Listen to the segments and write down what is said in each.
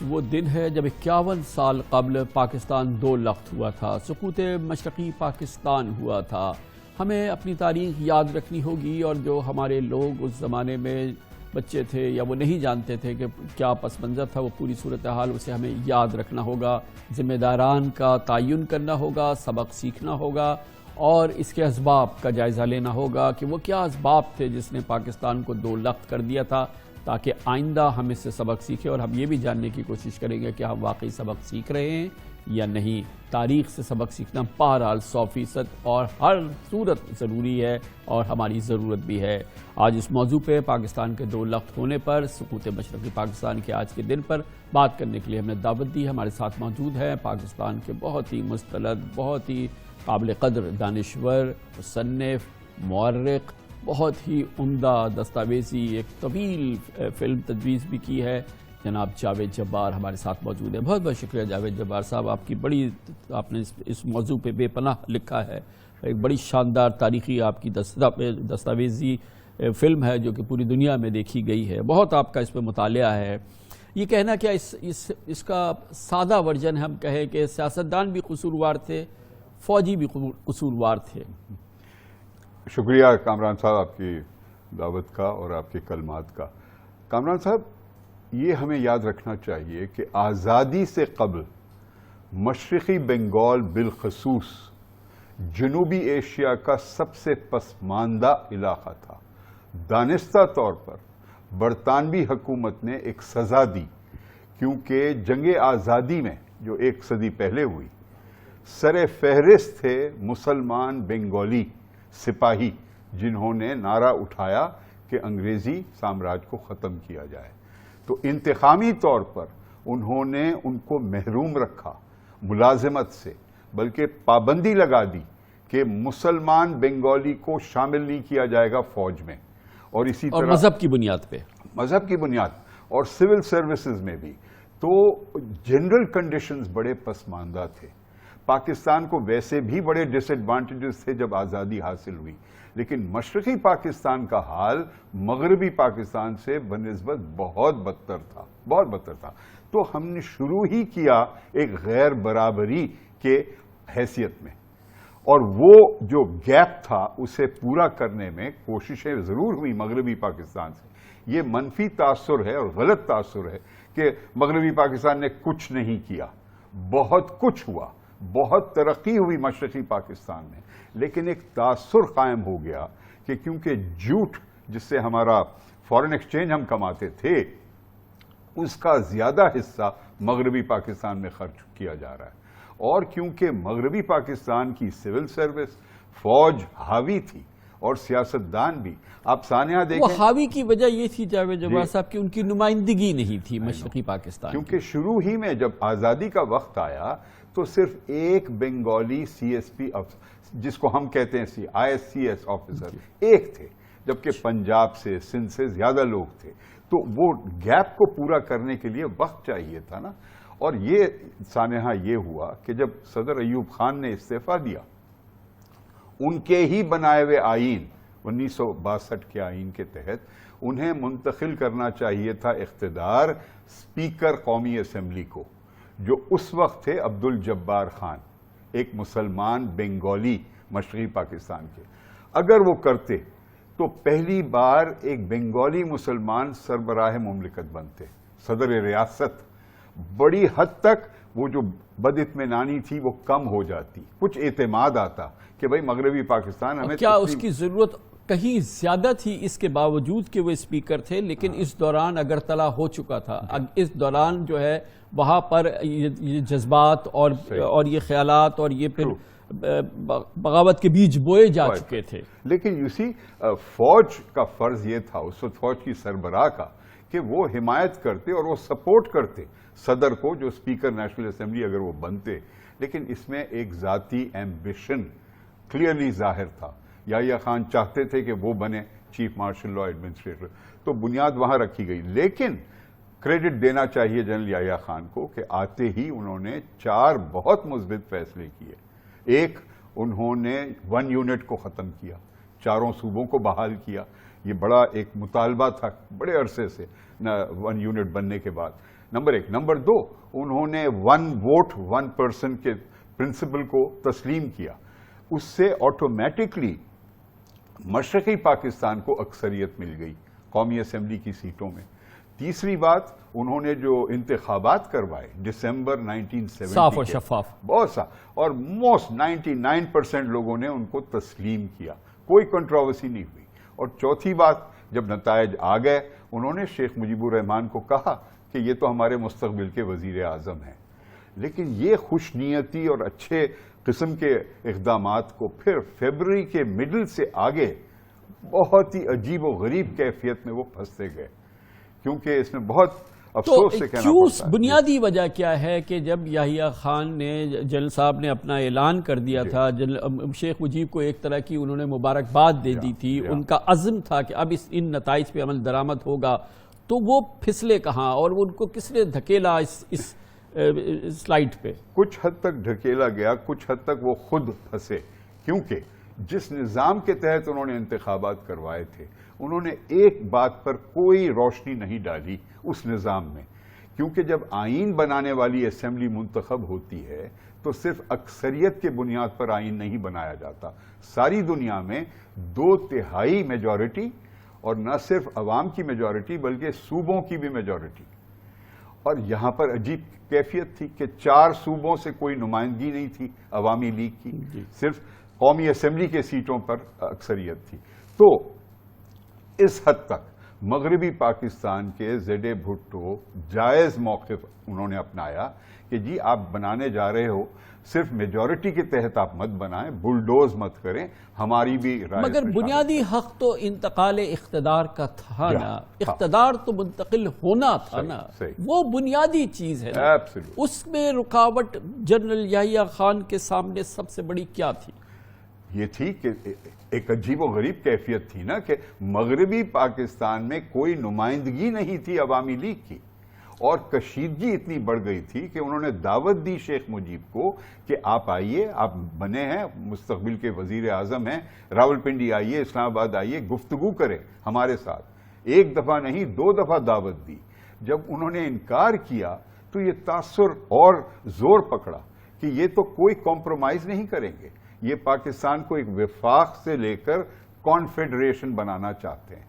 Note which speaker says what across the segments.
Speaker 1: وہ دن ہے جب 51 سال قبل پاکستان دو لخت ہوا تھا، سقوط مشرقی پاکستان ہوا تھا۔ ہمیں اپنی تاریخ یاد رکھنی ہوگی، اور جو ہمارے لوگ اس زمانے میں بچے تھے یا وہ نہیں جانتے تھے کہ کیا پس منظر تھا، وہ پوری صورتحال اسے ہمیں یاد رکھنا ہوگا، ذمہ داران کا تعین کرنا ہوگا، سبق سیکھنا ہوگا، اور اس کے اسباب کا جائزہ لینا ہوگا کہ وہ کیا اسباب تھے جس نے پاکستان کو دو لخت کر دیا تھا، تاکہ آئندہ ہم اس سے سبق سیکھیں، اور ہم یہ بھی جاننے کی کوشش کریں گے کہ ہم واقعی سبق سیکھ رہے ہیں یا نہیں۔ تاریخ سے سبق سیکھنا بہرحال 100% اور ہر صورت ضروری ہے، اور ہماری ضرورت بھی ہے۔ آج اس موضوع پہ پاکستان کے دو لخت ہونے پر، سقوط مشرقی پاکستان کے آج کے دن پر بات کرنے کے لیے ہم نے دعوت دی۔ ہمارے ساتھ موجود ہیں پاکستان کے بہت ہی مستند، بہت ہی قابل قدر دانشور، مصنف، مورخ، بہت ہی عمدہ دستاویزی ایک طویل فلم تجویز بھی کی ہے، جناب جاوید جبار ہمارے ساتھ موجود ہیں۔ بہت بہت شکریہ جاوید جبار صاحب، آپ نے اس موضوع پہ بے پناہ لکھا ہے، ایک بڑی شاندار تاریخی آپ کی دستاویزی فلم ہے جو کہ پوری دنیا میں دیکھی گئی ہے، بہت آپ کا اس پہ مطالعہ ہے۔ یہ کہنا کیا اس کا سادہ ورژن ہم کہیں کہ سیاستدان بھی قصوروار تھے، فوجی بھی قصوروار تھے؟
Speaker 2: شکریہ کامران صاحب آپ کی دعوت کا اور آپ کے کلمات کا۔ کامران صاحب، یہ ہمیں یاد رکھنا چاہیے کہ آزادی سے قبل مشرقی بنگال بالخصوص جنوبی ایشیا کا سب سے پسماندہ علاقہ تھا۔ دانستہ طور پر برطانوی حکومت نے ایک سزا دی، کیونکہ جنگ آزادی میں جو 1 صدی پہلے ہوئی، سر فہرست تھے مسلمان بنگالی سپاہی، جنہوں نے نعرہ اٹھایا کہ انگریزی سامراج کو ختم کیا جائے۔ تو انتقامی طور پر انہوں نے ان کو محروم رکھا ملازمت سے، بلکہ پابندی لگا دی کہ مسلمان بنگالی کو شامل نہیں کیا جائے گا فوج میں، اور اسی طرح
Speaker 1: مذہب کی بنیاد پہ،
Speaker 2: مذہب کی بنیاد اور سول سروسز میں بھی۔ تو جنرل کنڈیشنز بڑے پسماندہ تھے۔ پاکستان کو ویسے بھی بڑے ڈس ایڈوانٹیجز تھے جب آزادی حاصل ہوئی، لیکن مشرقی پاکستان کا حال مغربی پاکستان سے بنسبت بہت بدتر تھا۔ تو ہم نے شروع ہی کیا ایک غیر برابری کے حیثیت میں، اور وہ جو گیپ تھا اسے پورا کرنے میں کوششیں ضرور ہوئی مغربی پاکستان سے۔ یہ منفی تاثر ہے اور غلط تاثر ہے کہ مغربی پاکستان نے کچھ نہیں کیا، بہت کچھ ہوا، بہت ترقی ہوئی مشرقی پاکستان میں، لیکن ایک تاثر قائم ہو گیا کہ کیونکہ جھوٹ جس سے ہمارا فارن ایکسچینج ہم کماتے تھے، اس کا زیادہ حصہ مغربی پاکستان میں خرچ کیا جا رہا ہے، اور کیونکہ مغربی پاکستان کی سول سروس، فوج حاوی تھی اور سیاستدان بھی۔ آپ سانحہ دیکھیں،
Speaker 1: وہ حاوی کی وجہ یہ تھی جاوید جبار صاحب کہ ان کی نمائندگی نہیں تھی مشرقی پاکستان،
Speaker 2: کیونکہ شروع ہی میں جب آزادی کا وقت آیا تو صرف ایک بنگالی سی ایس پی جس کو ہم کہتے ہیں ISCS آفیسر ایک تھے، جبکہ پنجاب سے، سندھ سے زیادہ لوگ تھے۔ تو وہ گیپ کو پورا کرنے کے لیے وقت چاہیے تھا نا۔ اور یہ سانحہ یہ ہوا کہ جب صدر ایوب خان نے استعفیٰ دیا، ان کے ہی بنائے ہوئے آئین 1962 کے آئین کے تحت انہیں منتقل کرنا چاہیے تھا اقتدار اسپیکر قومی اسمبلی کو، جو اس وقت تھے عبد الجبار خان، ایک مسلمان بنگالی مشرقی پاکستان کے۔ اگر وہ کرتے تو پہلی بار ایک بنگالی مسلمان سربراہ مملکت بنتے، صدر ریاست۔ بڑی حد تک وہ جو بد اطمینانی تھی وہ کم ہو جاتی، کچھ اعتماد آتا کہ بھئی مغربی پاکستان ہمیں
Speaker 1: کیا اس کی ضرورت کہیں زیادہ تھی، اس کے باوجود کہ وہ اسپیکر تھے، لیکن اس دوران اگرتلا ہو چکا تھا۔ اس دوران جو ہے وہاں پر یہ جذبات اور یہ خیالات اور یہ پھر بغاوت کے بیج بوئے جا چکے تھے۔
Speaker 2: لیکن فوج کا فرض یہ تھا اس وقت، فوج کی سربراہ کا، کہ وہ حمایت کرتے اور وہ سپورٹ کرتے صدر کو، جو اسپیکر نیشنل اسمبلی اگر وہ بنتے۔ لیکن اس میں ایک ذاتی ایمبیشن کلیئرلی ظاہر تھا۔ یحییٰ خان چاہتے تھے کہ وہ بنے چیف مارشل لا ایڈمنسٹریٹر، تو بنیاد وہاں رکھی گئی۔ لیکن کریڈٹ دینا چاہیے جنرل یحییٰ خان کو کہ آتے ہی انہوں نے 4 بہت مثبت فیصلے کیے۔ ایک، انہوں نے 1 یونٹ کو ختم کیا، 4 صوبوں کو بحال کیا۔ یہ بڑا ایک مطالبہ تھا بڑے عرصے سے 1 یونٹ بننے کے بعد۔ نمبر 1. نمبر 2, انہوں نے 1 ووٹ 1 پرسن کے پرنسپل کو تسلیم کیا. اس سے آٹومیٹکلی مشرقی پاکستان کو اکثریت مل گئی قومی اسمبلی کی سیٹوں میں. تیسری بات, انہوں نے جو انتخابات کروائے دسمبر 1970
Speaker 1: صاف اور شفاف,
Speaker 2: بہت سا, اور موسٹ 99% لوگوں نے ان کو تسلیم کیا, کوئی کنٹروورسی نہیں ہوئی. اور چوتھی بات, جب نتائج آ گئے, انہوں نے شیخ مجیب الرحمان کو کہا کہ یہ تو ہمارے مستقبل کے وزیر اعظم ہیں. لیکن یہ خوش نیتی اور اچھے قسم کے اقدامات کو پھر فیبرری کے مڈل سے آگے بہت ہی عجیب و غریب کیفیت میں وہ پھنستے گئے, کیونکہ اس میں بہت افسوس سے کہنا پڑتا ہے.
Speaker 1: بنیادی وجہ کیا ہے کہ جب یحییٰ خان نے, جنرل صاحب نے اپنا اعلان کر دیا تھا, شیخ مجیب کو ایک طرح کی انہوں نے مبارکباد دے دی تھی, ان کا عزم تھا کہ اب ان نتائج پہ عمل درآمد ہوگا, تو وہ پھسلے کہاں اور ان کو کس نے دھکیلا اس سلائیڈ پہ؟
Speaker 2: کچھ حد تک ڈھکیلا گیا, کچھ حد تک وہ خود پھنسے, کیونکہ جس نظام کے تحت انہوں نے انتخابات کروائے تھے, انہوں نے ایک بات پر کوئی روشنی نہیں ڈالی اس نظام میں. کیونکہ جب آئین بنانے والی اسمبلی منتخب ہوتی ہے تو صرف اکثریت کے بنیاد پر آئین نہیں بنایا جاتا. ساری دنیا میں 2/3 میجورٹی, اور نہ صرف عوام کی میجورٹی بلکہ صوبوں کی بھی میجورٹی. اور یہاں پر عجیب کیفیت تھی کہ 4 صوبوں سے کوئی نمائندگی نہیں تھی عوامی لیگ کی, صرف قومی اسمبلی کے سیٹوں پر اکثریت تھی. تو اس حد تک مغربی پاکستان کے زیڈ بھٹو جائز موقف انہوں نے اپنایا کہ جی آپ بنانے جا رہے ہو, صرف میجورٹی کے تحت آپ مت بنائیں, بلڈوز مت کریں, ہماری بھی رائے.
Speaker 1: مگر بنیادی حق تو انتقال اقتدار کا تھا نا, اقتدار تو منتقل ہونا تھا نا, وہ بنیادی چیز ہے نا. اس میں رکاوٹ جنرل یحییٰ خان کے سامنے سب سے بڑی کیا تھی؟
Speaker 2: یہ تھی کہ ایک عجیب و غریب کیفیت تھی نا کہ مغربی پاکستان میں کوئی نمائندگی نہیں تھی عوامی لیگ کی, اور کشیدگی اتنی بڑھ گئی تھی کہ انہوں نے دعوت دی شیخ مجیب کو کہ آپ آئیے, آپ بنے ہیں مستقبل کے وزیر اعظم ہیں, راولپنڈی آئیے, اسلام آباد آئیے, گفتگو کریں ہمارے ساتھ. 1 دفعہ نہیں 2 دفعہ دعوت دی. جب انہوں نے انکار کیا تو یہ تاثر اور زور پکڑا کہ یہ تو کوئی کمپرومائز نہیں کریں گے, یہ پاکستان کو ایک وفاق سے لے کر کانفیڈریشن بنانا چاہتے ہیں.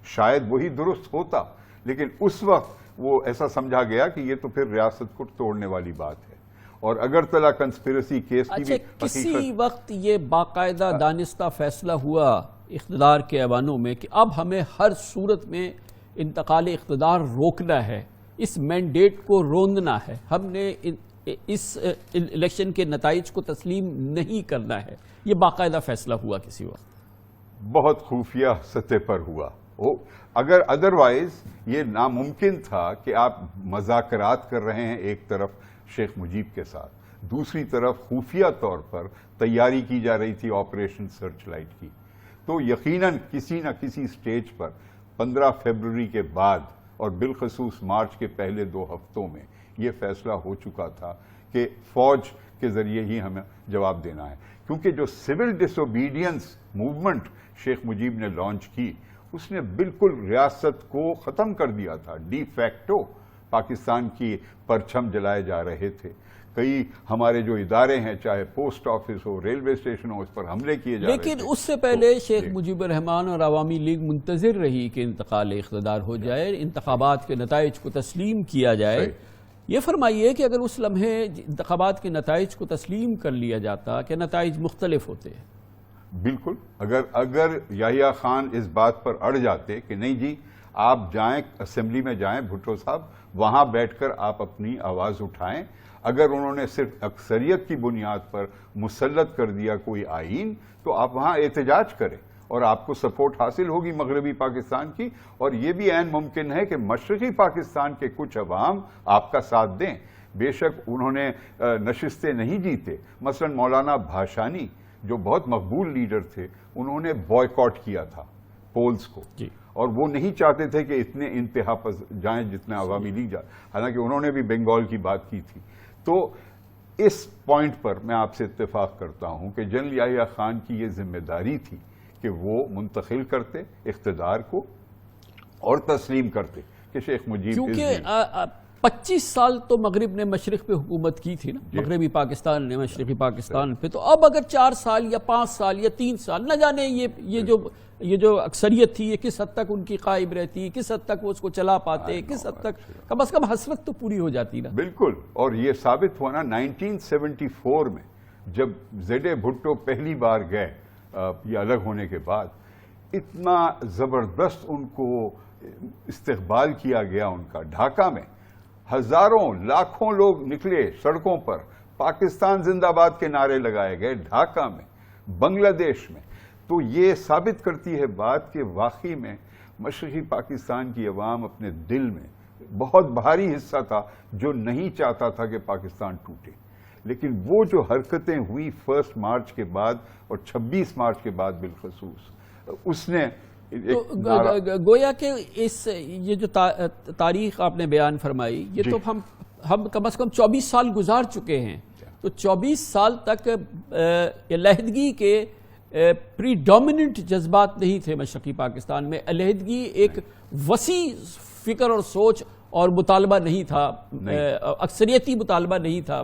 Speaker 2: شاید وہی درست ہوتا, لیکن اس وقت وہ ایسا سمجھا گیا کہ یہ تو پھر ریاست کو توڑنے والی بات ہے. اور اگرتلہ کنسپیرسی کیس کی بھی
Speaker 1: کسی وقت یہ باقاعدہ دانستہ فیصلہ ہوا اقتدار کے ایوانوں میں کہ اب ہمیں ہر صورت میں انتقال اقتدار روکنا ہے, اس مینڈیٹ کو روندنا ہے, ہم نے اس الیکشن کے نتائج کو تسلیم نہیں کرنا ہے, یہ باقاعدہ فیصلہ ہوا کسی وقت؟
Speaker 2: بہت خفیہ سطح پر ہوا. اگر ادروائز یہ ناممکن تھا کہ آپ مذاکرات کر رہے ہیں ایک طرف شیخ مجیب کے ساتھ, دوسری طرف خفیہ طور پر تیاری کی جا رہی تھی آپریشن سرچ لائٹ کی, تو یقیناً کسی نہ کسی سٹیج پر 15 فیبروری کے بعد اور بالخصوص مارچ کے پہلے 2 ہفتوں میں یہ فیصلہ ہو چکا تھا کہ فوج کے ذریعے ہی ہمیں جواب دینا ہے. کیونکہ جو سول ڈس اوبیڈینس موومنٹ شیخ مجیب نے لانچ کی, اس نے بالکل ریاست کو ختم کر دیا تھا. ڈی فیکٹو پاکستان کی پرچم جلائے جا رہے تھے. کئی ہمارے جو ادارے ہیں, چاہے پوسٹ آفس ہو, ریلوے اسٹیشن ہو, اس پر حملے کیے جا رہے تھے.
Speaker 1: لیکن اس سے پہلے شیخ مجیب الرحمان اور عوامی لیگ منتظر رہی کہ انتقال اقتدار ہو جائے, انتخابات کے نتائج کو تسلیم کیا جائے. یہ فرمائیے کہ اگر اس لمحے انتخابات کے نتائج کو تسلیم کر لیا جاتا کہ نتائج مختلف ہوتے؟
Speaker 2: بالکل. اگر یحییٰ خان اس بات پر اڑ جاتے کہ نہیں جی آپ جائیں اسمبلی میں جائیں بھٹو صاحب, وہاں بیٹھ کر آپ اپنی آواز اٹھائیں, اگر انہوں نے صرف اکثریت کی بنیاد پر مسلط کر دیا کوئی آئین, تو آپ وہاں احتجاج کریں اور آپ کو سپورٹ حاصل ہوگی مغربی پاکستان کی. اور یہ بھی عین ممکن ہے کہ مشرقی پاکستان کے کچھ عوام آپ کا ساتھ دیں. بے شک انہوں نے نشستیں نہیں جیتے. مثلا مولانا بھاشانی جو بہت مقبول لیڈر تھے, انہوں نے بوائیکاٹ کیا تھا پولز کو, اور وہ نہیں چاہتے تھے کہ اتنے انتہا پر جائیں جتنے عوامی لیگ جائے, حالانکہ انہوں نے بھی بنگال کی بات کی تھی. تو اس پوائنٹ پر میں آپ سے اتفاق کرتا ہوں کہ جنرل یحییٰ خان کی یہ ذمہ داری تھی کہ وہ منتقل کرتے اقتدار کو اور تسلیم کرتے کہ شیخ مجیب,
Speaker 1: کیونکہ 25 سال تو مغرب نے مشرق پہ حکومت کی تھی نا، مغربی پاکستان نے مشرقی پاکستان پہ، تو اب اگر 4 سال یا 5 سال یا 3 سال نہ جانے یہ جو اکثریت تھی یہ کس حد تک ان کی قائم رہتی، کس حد تک وہ اس کو چلا پاتے، کس حد تک کم از کم حسرت تو پوری ہو جاتی نا۔
Speaker 2: بالکل، اور یہ ثابت ہوا نا 1974 میں جب زیڈ بھٹو پہلی بار گئے یہ الگ ہونے کے بعد، اتنا زبردست ان کو استقبال کیا گیا ان کا۔ ڈھاکہ میں ہزاروں لاکھوں لوگ نکلے سڑکوں پر، پاکستان زندہ باد کے نعرے لگائے گئے ڈھاکہ میں، بنگلہ دیش میں۔ تو یہ ثابت کرتی ہے بات کہ واقعی میں مشرقی پاکستان کی عوام اپنے دل میں بہت بھاری حصہ تھا جو نہیں چاہتا تھا کہ پاکستان ٹوٹے، لیکن وہ جو حرکتیں ہوئی 1 مارچ کے بعد اور 26 مارچ کے بعد بالخصوص، اس نے
Speaker 1: گویا کہ یہ جو تاریخ آپ نے بیان فرمائی، یہ تو ہم کم از کم 24 سال گزار چکے ہیں، تو 24 سال تک علیحدگی کے پری ڈومیننٹ جذبات نہیں تھے مشرقی پاکستان میں، علیحدگی ایک وسیع فکر اور سوچ اور مطالبہ نہیں تھا، اکثریتی مطالبہ نہیں تھا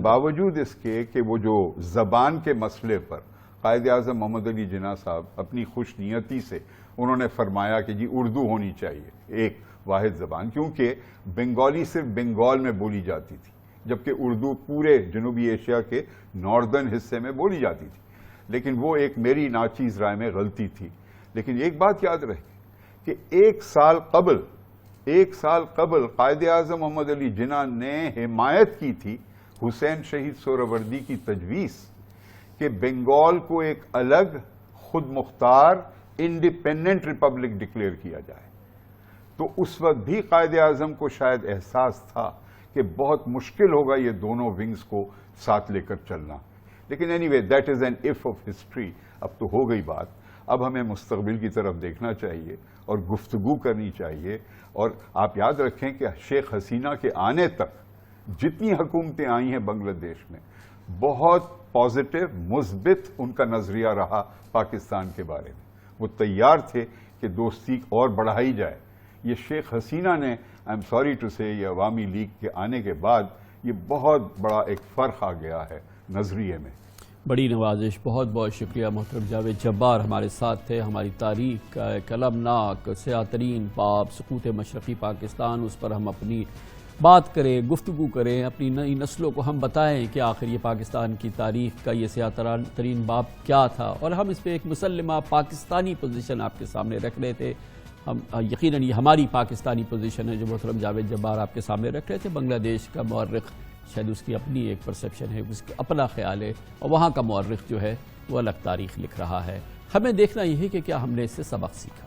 Speaker 2: باوجود اس کے کہ وہ جو زبان کے مسئلے پر قائد اعظم محمد علی جناح صاحب اپنی خوش نیتی سے انہوں نے فرمایا کہ جی اردو ہونی چاہیے ایک واحد زبان، کیونکہ بنگالی صرف بنگال میں بولی جاتی تھی جبکہ اردو پورے جنوبی ایشیا کے ناردرن حصے میں بولی جاتی تھی، لیکن وہ ایک میری ناچیز رائے میں غلطی تھی۔ لیکن ایک بات یاد رہے کہ 1 سال قبل قائد اعظم محمد علی جناح نے حمایت کی تھی حسین شہید سہروردی کی تجویز کہ بنگال کو ایک الگ خود مختار انڈیپینڈنٹ ریپبلک ڈکلیئر کیا جائے۔ تو اس وقت بھی قائد اعظم کو شاید احساس تھا کہ بہت مشکل ہوگا یہ دونوں ونگز کو ساتھ لے کر چلنا، لیکن anyway that is an F of history, اب تو ہو گئی بات۔ اب ہمیں مستقبل کی طرف دیکھنا چاہیے اور گفتگو کرنی چاہیے، اور آپ یاد رکھیں کہ شیخ حسینہ کے آنے تک جتنی حکومتیں آئی ہیں بنگلہ دیش میں، بہت پازیٹیو مثبت ان کا نظریہ رہا پاکستان کے بارے میں، وہ تیار تھے کہ دوستی اور بڑھائی جائے۔ یہ شیخ حسینہ نے آئی ایم سوری ٹو سے یہ عوامی لیگ کے آنے کے بعد یہ بہت بڑا ایک فرق آ گیا ہے نظریے میں۔
Speaker 1: بڑی نوازش، بہت بہت شکریہ محترم جاوید جبار ہمارے ساتھ تھے، ہماری تاریخ کا ایک المناک سیاہ ترین باب سقوط مشرقی پاکستان، اس پر ہم اپنی بات کریں، گفتگو کریں، اپنی نئی نسلوں کو ہم بتائیں کہ آخر یہ پاکستان کی تاریخ کا یہ سیاہ ترین باب کیا تھا، اور ہم اس پہ ایک مسلمہ پاکستانی پوزیشن آپ کے سامنے رکھ رہے تھے۔ ہم یقیناً یہ ہماری پاکستانی پوزیشن ہے جو محترم جاوید جبار آپ کے سامنے رکھ رہے تھے۔ بنگلہ دیش کا مورخ شاید اس کی اپنی ایک پرسیپشن ہے، اس کا اپنا خیال ہے، اور وہاں کا مورخ جو ہے وہ الگ تاریخ لکھ رہا ہے۔ ہمیں دیکھنا یہ ہے کہ کیا ہم نے اس سے سبق سیکھا۔